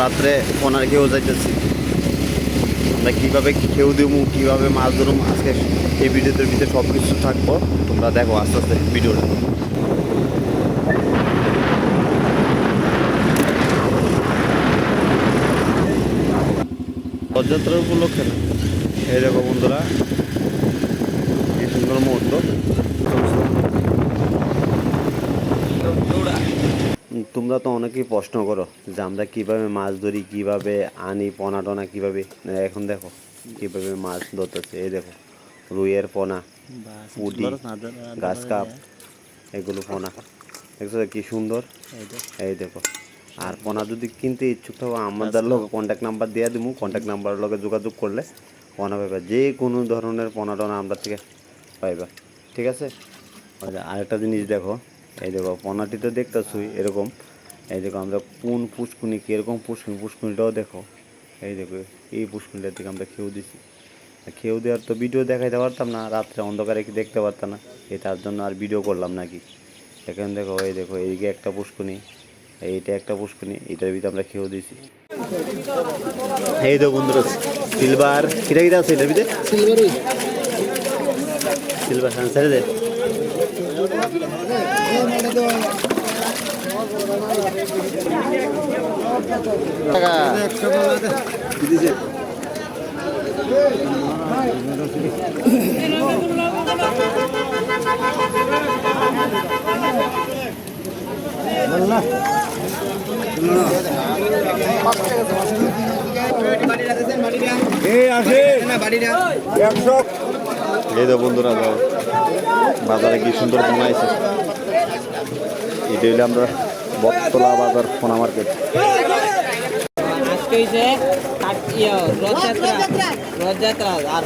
রাত্রে পোনার খেয়েও যাইতেছি। আমরা কীভাবে খেয়েও দেবো, কীভাবে মাছ ধরুম, আজকে এই ভিডিওদের ভিতরে সব কিছু থাকবো। তোমরা দেখো আস্তে আস্তে ভিডিওটা। রথযাত্রার উপলক্ষে না, এই দেখো বন্ধুরা কি সুন্দর মুহূর্ত। তোমরা তো অনেকেই প্রশ্ন করো যে আমরা কীভাবে মাছ ধরি, কীভাবে আনি, পোনা টোনা কীভাবে। এখন দেখো কীভাবে মাছ ধরতেছে। এই দেখো রুইয়ের পোনা, পুঁটি, গাছ কাপ, এগুলো পোনা দেখছো কি সুন্দর। এই দেখো। আর পোনা যদি কিনতে ইচ্ছুক থাকো আমাদের লোক কন্ট্যাক্ট নাম্বার দিয়ে দিব, কন্ট্যাক্ট নাম্বারের লগে যোগাযোগ করলে পোনা পাইবা, যে কোনো ধরনের পোনা টোনা আমরা থেকে পাইবা, ঠিক আছে। আরেকটা জিনিস দেখো, এই দেখো পোনাটি তো দেখতেছুই এরকম। এই দেখো আমরা কোন পুষ্কুনি কীরকম পুষ্কুনিটাও দেখো। এই দেখো এই পুষ্কুনিটার থেকে আমরা খেয়েও দিছি। খেয়েও দেওয়ার তো ভিডিও দেখাইতে পারতাম না, রাত্রে অন্ধকারে কি দেখতে পারতাম না, এই তার জন্য আর ভিডিও করলাম নাকি। এখানে দেখো, এই দেখো এইদিকে একটা পুষ্কুনি, এইটা একটা পুষ্কুনি, এইটার ভিতরে আমরা খেয়েও দিছি। এই তো বন্ধুরা সিলভার কিটা কিটা আছে এটার ভিতরে, সিলভার হ্যাঁ ছেড়ে দে। এই তো বন্ধুরা বাজারে কি সুন্দর বানাইছে। এটা হইলে আমরা বটতলা বাজার ফোনা মার্কেট।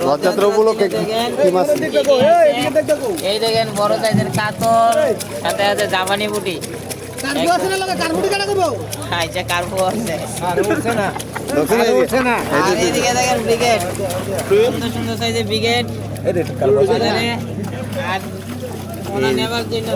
রথযাত্রা উপলক্ষে কি মাছ? এই দেখেন বড় সাইজের কাতল, সাথে আছে জাপানি বুটি। কার্পু আছে। আর এদিকে দেখেন ব্রিগেড, সুন্দর সুন্দর সাইজের ব্রিগেড। আর ওনা নেবার জন্য